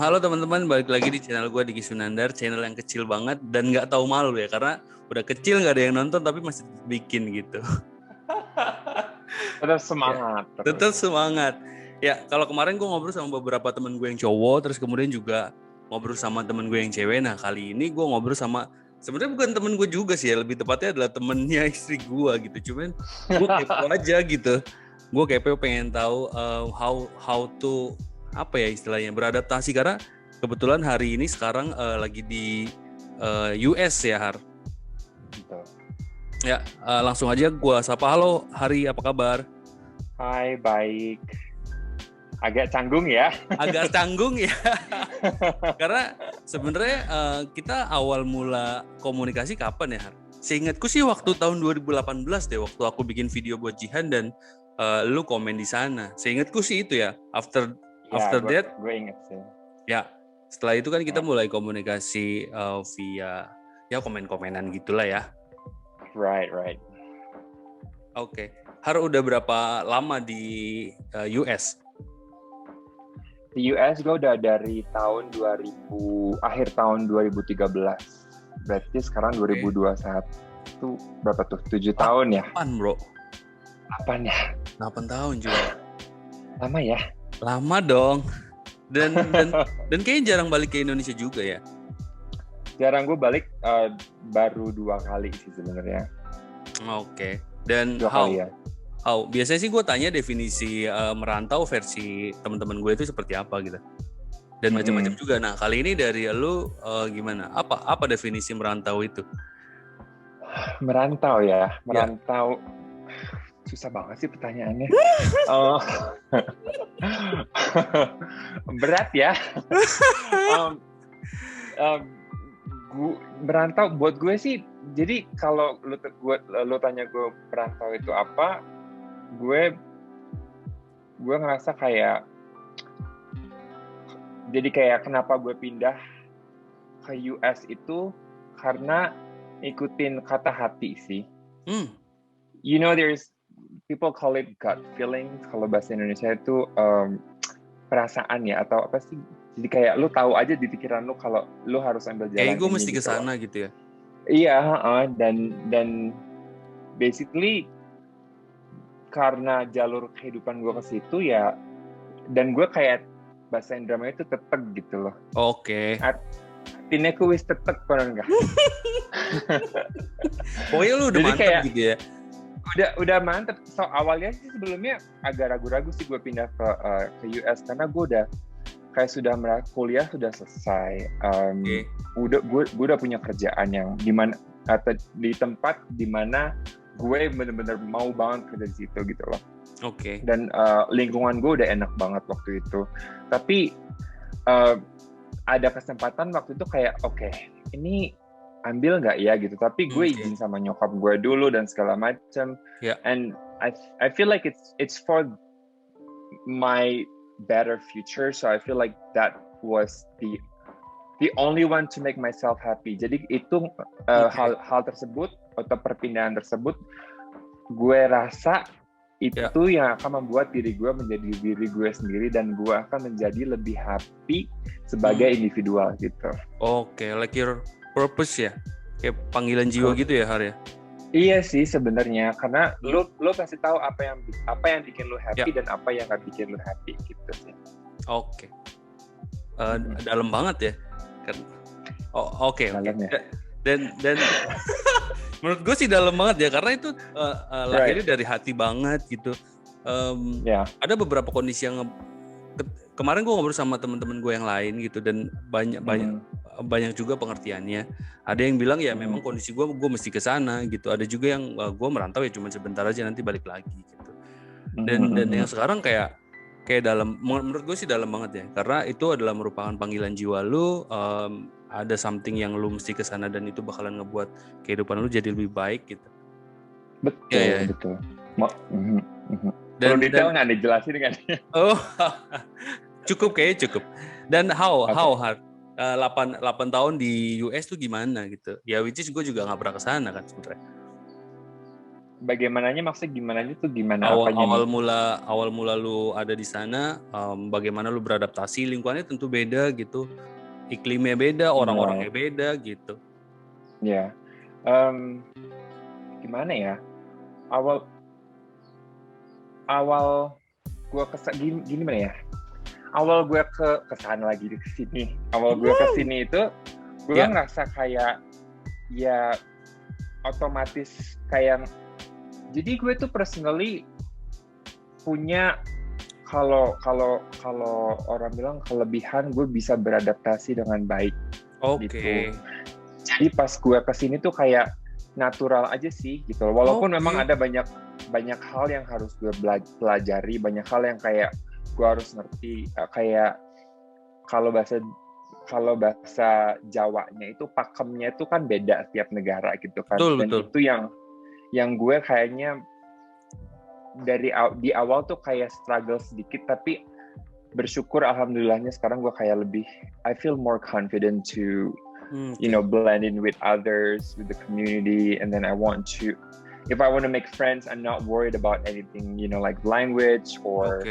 Halo teman-teman, balik lagi di channel gue Diki Sunandar, channel yang kecil banget dan nggak tahu malu ya, karena udah kecil nggak ada yang nonton tapi masih bikin gitu. Tetap Ya, semangat tetap terus. semangat. Ya, kalau kemarin gue ngobrol sama beberapa temen gue yang cowok, terus kemudian juga ngobrol sama temen gue yang cewek. Nah kali ini gue ngobrol sama, sebenarnya bukan temen gue juga sih ya, lebih tepatnya adalah temennya istri gue gitu. Cuman gue kepo aja gitu. Gue kepo pengen tahu how to apa ya istilahnya beradaptasi, karena kebetulan hari ini sekarang lagi di US ya Har. Gitu. Ya, langsung aja gue sapa. Halo Hari, apa kabar? Hai, baik. Agak canggung ya. Agak canggung ya. Karena sebenarnya kita awal mula komunikasi kapan ya Har? Seingatku sih waktu tahun 2018 deh, waktu aku bikin video buat Jihan dan lu komen di sana. Seingatku sih itu ya. After Ya, that gue inget sih. ya, setelah itu kan kita Ya. mulai komunikasi via ya komen-komenan gitulah ya. Right. Oke. Har, udah berapa lama di US? Di US gue udah dari tahun 2000, akhir tahun 2013. Berarti sekarang 2021, berapa tuh? 7 tahun ya? 8 bro. 8 ya? 8 tahun juga. Lama ya? Lama dong. Dan kayaknya jarang balik ke Indonesia juga ya. Jarang gue balik, baru 2 kali sih sebenarnya. Oke. Dan 2 kali ya. biasanya sih gue tanya definisi merantau versi teman-teman gue itu seperti apa gitu. Dan macam-macam juga. Nah, kali ini dari lu gimana? Apa definisi merantau itu? Merantau ya, merantau. Ya. Susah banget sih pertanyaannya. Berat ya. Merantau buat gue sih, jadi kalau lu tanya gue merantau itu apa, gue ngerasa kayak, jadi kayak kenapa gue pindah ke US itu karena ikutin kata hati sih. You know, there's people call it gut feeling, kalau bahasa Indonesia itu perasaan ya, atau apa sih? Jadi kayak lu tahu aja di pikiran lu kalau lu harus ambil jalan ini. Kayak gue mesti ke sana gitu ya. Iya, dan basically karena jalur kehidupan gue ke situ ya, dan gue kayak bahasa Indramayu itu tetek gitu loh. Oke. Artinya gue wis tetek kan enggak? Pokoknya lu udah mantap kayak, gitu ya. Udah mantep. So awalnya sih sebelumnya agak ragu-ragu sih gue pindah ke US karena gue udah kayak kuliah sudah selesai. Gue udah punya kerjaan yang dimana atau di tempat dimana gue bener-bener mau banget kerja di situ gitu loh. Oke. Dan lingkungan gue udah enak banget waktu itu. Tapi ada kesempatan waktu itu kayak oke, ini ambil nggak ya gitu. Tapi gue izin sama nyokap gue dulu dan segala macam. Yeah. And I feel like it's for my better future, so I feel like that was the only one to make myself happy. Jadi itu hal tersebut atau perpindahan tersebut gue rasa itu yang akan membuat diri gue menjadi diri gue sendiri dan gue akan menjadi lebih happy sebagai individual gitu. Oke, like your purpose ya, kayak panggilan jiwa gitu ya Har ya. Iya sih sebenarnya, karena lo pasti tahu apa yang bikin lo happy dan apa yang nggak bikin lo happy gitu sih. Oke. Dalam banget ya. Oke. Dan menurut gue sih dalam banget ya, karena itu lahirnya dari hati banget gitu. Ada beberapa kondisi yang kemarin gue ngobrol sama teman-teman gue yang lain gitu, dan banyak juga pengertiannya. Ada yang bilang ya memang kondisi gue mesti ke sana gitu. Ada juga yang gue merantau ya cuma sebentar aja nanti balik lagi gitu. Dan yang sekarang kayak dalam, menurut gue sih dalam banget ya, karena itu adalah merupakan panggilan jiwa lu. Ada something yang lu mesti ke sana dan itu bakalan ngebuat kehidupan lu jadi lebih baik gitu. Betul, betul. Perlu detail nggak dijelasin kan? Cukup. Dan how hard 8 tahun di US tuh gimana gitu? Ya which is gue juga nggak pernah kesana kan sebenarnya. bagaimananya maksudnya gimana apanya awal nih? mula lu ada di sana, bagaimana lu beradaptasi, lingkungannya tentu beda gitu, iklimnya beda, orang-orangnya beda gitu. Ya, gimana ya? Awal gue gini mana ya? Awal gue kesana lagi di sini. Awal gue kesini itu gue ngerasa kayak ya otomatis kayak, jadi gue tuh personally punya, kalau orang bilang kelebihan gue bisa beradaptasi dengan baik. Gitu. Jadi pas gue kesini tuh kayak natural aja sih gitu. Walaupun memang ada banyak hal yang harus gue pelajari, banyak hal yang kayak gue harus ngerti, kayak kalau bahasa Jawanya itu pakemnya itu kan beda setiap negara gitu kan. Betul. Itu yang gue kayaknya di awal tuh kayak struggle sedikit, tapi bersyukur alhamdulillahnya sekarang gue kayak lebih, I feel more confident to blend in with others, with the community, and then if I want to make friends, I'm not worried about anything, like language or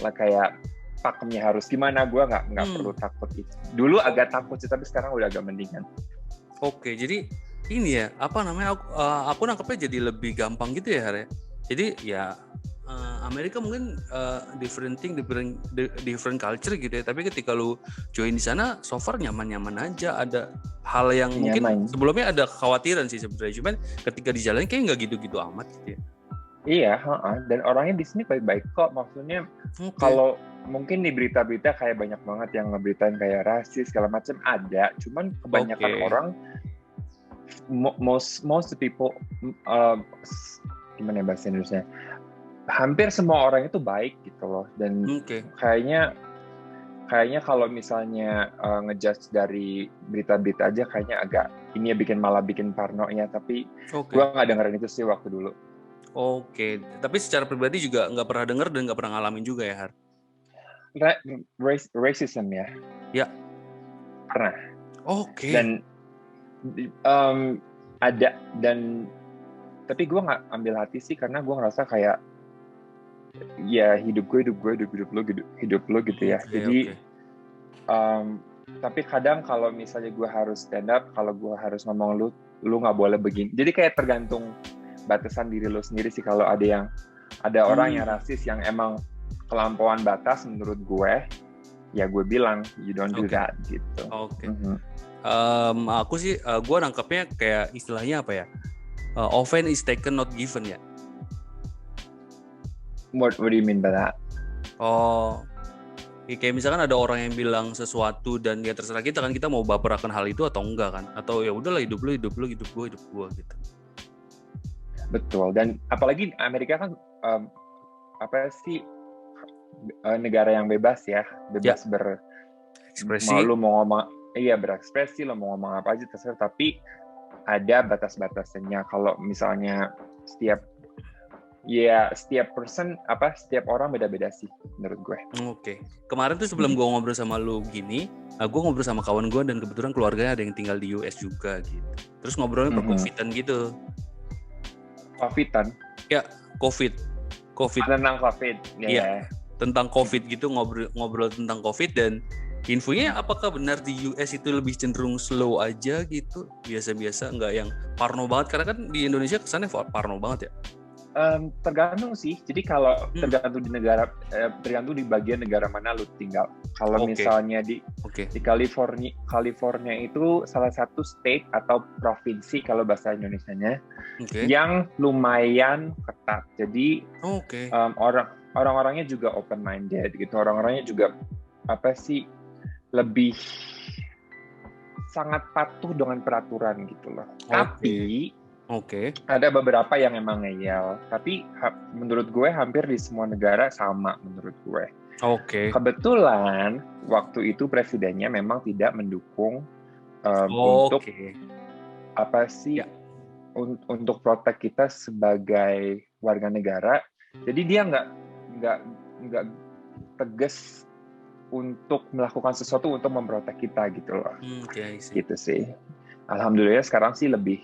like kayak pakemnya harus gimana, gue nggak perlu takut itu. Dulu agak takut sih, tapi sekarang udah agak mendingan. Oke, jadi ini ya, aku nangkepnya jadi lebih gampang gitu ya, Har. Jadi ya Amerika mungkin different culture gitu ya, tapi ketika lu join di sana so far nyaman aja. Ada hal yang mungkin sebelumnya ada kekhawatiran sih sebenarnya, cuman ketika di jalan kayak nggak gitu-gitu amat gitu ya. Iya, dan orangnya di sini baik-baik kok. Maksudnya kalau mungkin di berita-berita kayak banyak banget yang ngeberitain kayak rasis segala macam, ada, cuman kebanyakan orang, most people, gimana bahasa Indonesia, hampir semua orang itu baik gitu loh. Dan kayaknya kalau misalnya ngejudge dari berita-berita aja kayaknya agak ini ya, malah bikin parno ya. Tapi gue nggak dengerin itu sih waktu dulu. Tapi secara pribadi juga nggak pernah denger dan nggak pernah ngalamin juga ya, Har? Racism ya? Ya. Pernah. Dan ada, dan tapi gue nggak ambil hati sih, karena gue ngerasa kayak ya hidup lo gitu ya. Jadi tapi kadang kalau misalnya gue harus stand up, kalau gue harus ngomong lu nggak boleh begini. Jadi kayak tergantung batasan diri lo sendiri sih. Kalau ada orang yang rasis yang emang kelampauan batas menurut gue, ya gue bilang you don't do that gitu. Aku sih gue nangkepnya kayak istilahnya apa ya, offense is taken not given ya. What do you mean by that? Kayak misalkan ada orang yang bilang sesuatu dan ya terserah kita kan, kita mau baper akan hal itu atau enggak kan, atau ya udahlah hidup lu, hidup gue gitu. Betul. Dan apalagi Amerika kan negara yang bebas ya, bebas berekspresi. Lu mau ngomong, berekspresi, lu mau ngomong apa aja terserah, tapi ada batas-batasannya. Kalau misalnya setiap orang beda-beda sih menurut gue. Kemarin tuh sebelum gue ngobrol sama lu gini, gue ngobrol sama kawan gue dan kebetulan keluarganya ada yang tinggal di US juga gitu. Terus ngobrolnya per-covidan gitu. Covidan? Ya, COVID. Tentang COVID. Iya. Tentang COVID gitu, ngobrol tentang COVID, dan infonya apakah benar di US itu lebih cenderung slow aja gitu, biasa-biasa, nggak yang parno banget, karena kan di Indonesia kesannya parno banget ya. Tergantung sih. Jadi kalau tergantung di negara, tergantung di bagian negara mana lu tinggal. Kalau misalnya di California itu salah satu state atau provinsi kalau bahasa Indonesianya yang lumayan ketat. Jadi orang-orangnya juga open minded gitu. Orang-orangnya juga lebih sangat patuh dengan peraturan gitu loh. Tapi ada beberapa yang emang ngeyel, tapi menurut gue hampir di semua negara sama menurut gue. Kebetulan waktu itu presidennya memang tidak mendukung untuk untuk protek kita sebagai warga negara. Jadi dia nggak tegas untuk melakukan sesuatu untuk memprotek kita gitu loh. Gitu sih. Alhamdulillah sekarang sih lebih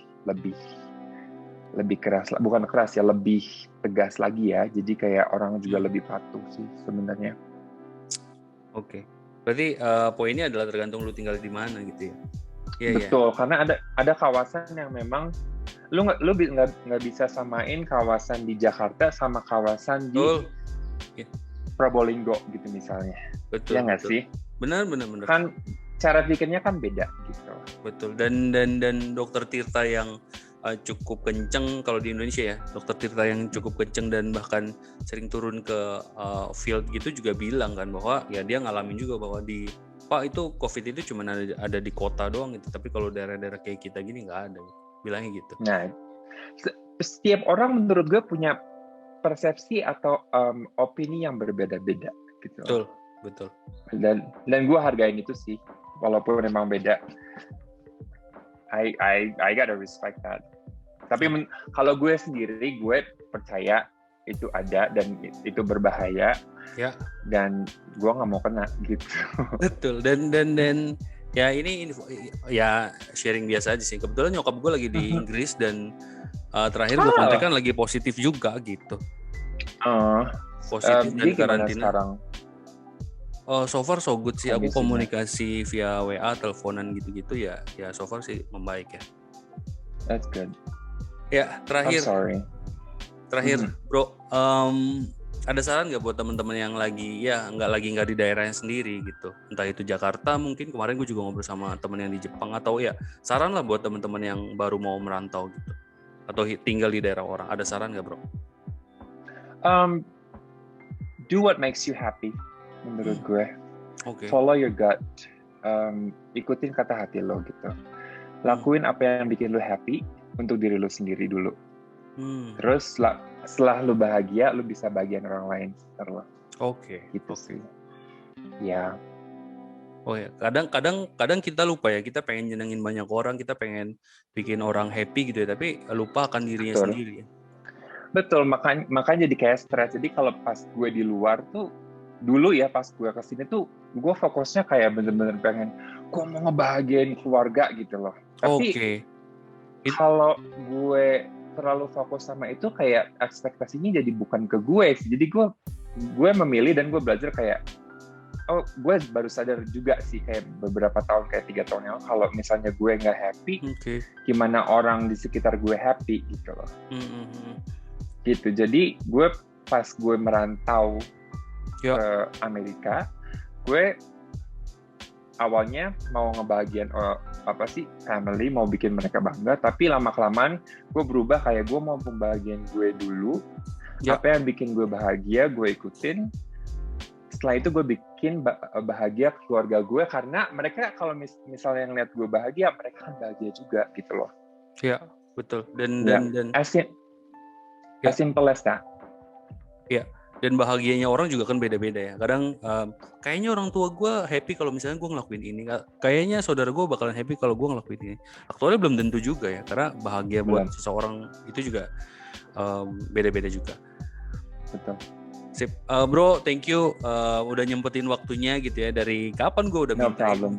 lebih keras, bukan keras ya, lebih tegas lagi ya. Jadi kayak orang juga lebih patuh sih sebenarnya. Oke. Berarti poinnya adalah tergantung lu tinggal di mana gitu ya. Betul, karena ada kawasan yang memang lu nggak bisa samain kawasan di Jakarta sama kawasan di Probolinggo gitu misalnya. Betul. Ya nggak sih? Benar. Kan cara pikirnya kan beda gitu. Betul. Dan Dokter Tirta yang cukup kenceng kalau di Indonesia ya, Dokter Tirta yang cukup kenceng dan bahkan sering turun ke field gitu juga bilang kan bahwa ya dia ngalamin juga bahwa Pak itu COVID itu cuma ada di kota doang gitu, tapi kalau daerah-daerah kayak kita gini nggak ada, bilangnya gitu. Nah, setiap orang menurut gue punya persepsi atau opini yang berbeda-beda gitu. Betul. Dan gue hargain itu sih, walaupun memang beda. I gotta respect that. Tapi kalau gue sendiri, gue percaya itu ada dan itu berbahaya. Ya. Dan gue nggak mau kena gitu. Betul. Dan ya ini info, ya sharing biasa aja sih. Kebetulan nyokap gue lagi di Inggris dan terakhir gue kontak kan lagi positif juga gitu. Positif dan karantina. Sekarang? So far so good sih. Aku komunikasi via WA, teleponan gitu-gitu ya so far sih membaik ya. That's good. Ya terakhir. I'm sorry. Terakhir bro, ada saran nggak buat teman-teman yang lagi nggak di daerahnya sendiri gitu, entah itu Jakarta, mungkin kemarin gue juga ngobrol sama teman yang di Jepang, atau ya saran lah buat teman-teman yang baru mau merantau gitu atau tinggal di daerah orang, ada saran nggak bro? Do what makes you happy menurut gue. Okay. Follow your gut, ikutin kata hati lo gitu, lakuin apa yang bikin lo happy untuk diri lo sendiri dulu. Terus setelah lu bahagia, lu bisa bagian orang lain sekitar lo. Oke. Gitu sih. Ya. Oh ya, kadang kita lupa ya, kita pengen nyenengin banyak orang, kita pengen bikin orang happy gitu ya, tapi lupa akan dirinya sendiri. Betul, makanya jadi kayak stres. Jadi kalau pas gue di luar tuh, dulu ya pas gue kesini tuh, gue fokusnya kayak bener-bener pengen, gue mau ngebahagiain keluarga gitu loh. Tapi kalau gue terlalu fokus sama itu, kayak ekspektasinya jadi bukan ke gue sih. Jadi gue memilih dan gue belajar kayak, gue baru sadar juga sih kayak beberapa tahun, kayak 3 tahun yang lalu, kalau misalnya gue nggak happy, gimana orang di sekitar gue happy gitu loh. Gitu. Jadi gue pas gue merantau ke Amerika, gue awalnya mau ngebahagiain family, mau bikin mereka bangga, tapi lama-kelamaan gue berubah, kayak gue mau membahagiain gue dulu. Apa yang bikin gue bahagia, gue ikutin. Setelah itu gue bikin bahagia keluarga gue, karena mereka kalau misalnya ngeliat gue bahagia, mereka kan bahagia juga gitu loh. Iya, betul. Dan as simple as that. Iya. Dan bahagianya orang juga kan beda-beda ya. Kadang kayaknya orang tua gue happy kalau misalnya gue ngelakuin ini. Kayaknya saudara gue bakalan happy kalau gue ngelakuin ini. Aktualnya belum tentu juga ya. Karena bahagia buat seseorang itu juga beda-beda juga. Betul. Sip. Bro, thank you udah nyempetin waktunya gitu ya. Dari kapan gue udah minta. No problem.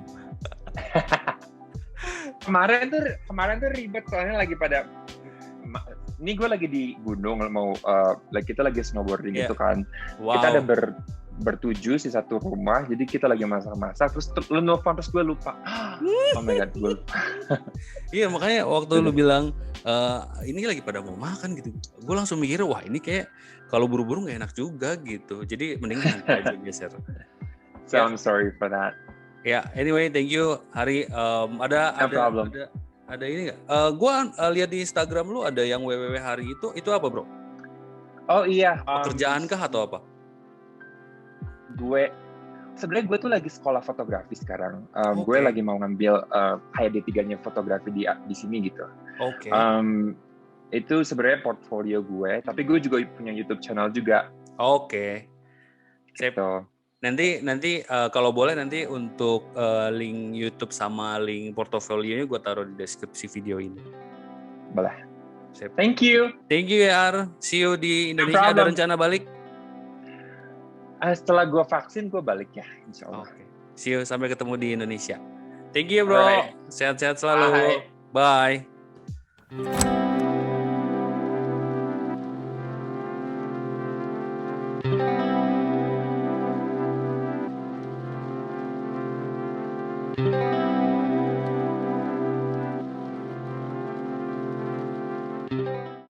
Kemarin tuh ribet soalnya lagi pada... Ini gue lagi di gunung, kita lagi snowboarding gitu kan. Wow. Kita ada bertujuh di satu rumah, jadi kita lagi masak-masak, terus lu nelfon, terus gue lupa. Oh my god, gue lupa. Iya, makanya waktu lu bilang ini lagi pada mau makan gitu, gue langsung mikir, wah ini kayak kalau buru-buru gak enak juga gitu. Jadi mending nanti aja geser. So I'm sorry for that. Ya, anyway, thank you Hari. Ada ini nggak? Gue lihat di Instagram lu ada yang WWW Hari itu apa bro? Oh iya. Pekerjaan kah atau apa? Sebenarnya gue tuh lagi sekolah fotografi sekarang. Gue lagi mau ngambil kayak D3-nya fotografi di sini gitu. Oke. Itu sebenarnya portfolio gue, tapi gue juga punya YouTube channel juga. Oke. Gitu. Nanti kalau boleh nanti untuk link YouTube sama link portofolionya gue taruh di deskripsi video ini. Boleh. Thank you ya. See you di Indonesia. Ada rencana balik? Setelah gue vaksin gue balik ya, insya Allah. Okay. See you, sampai ketemu di Indonesia. Thank you bro. Sehat-sehat selalu. Bye.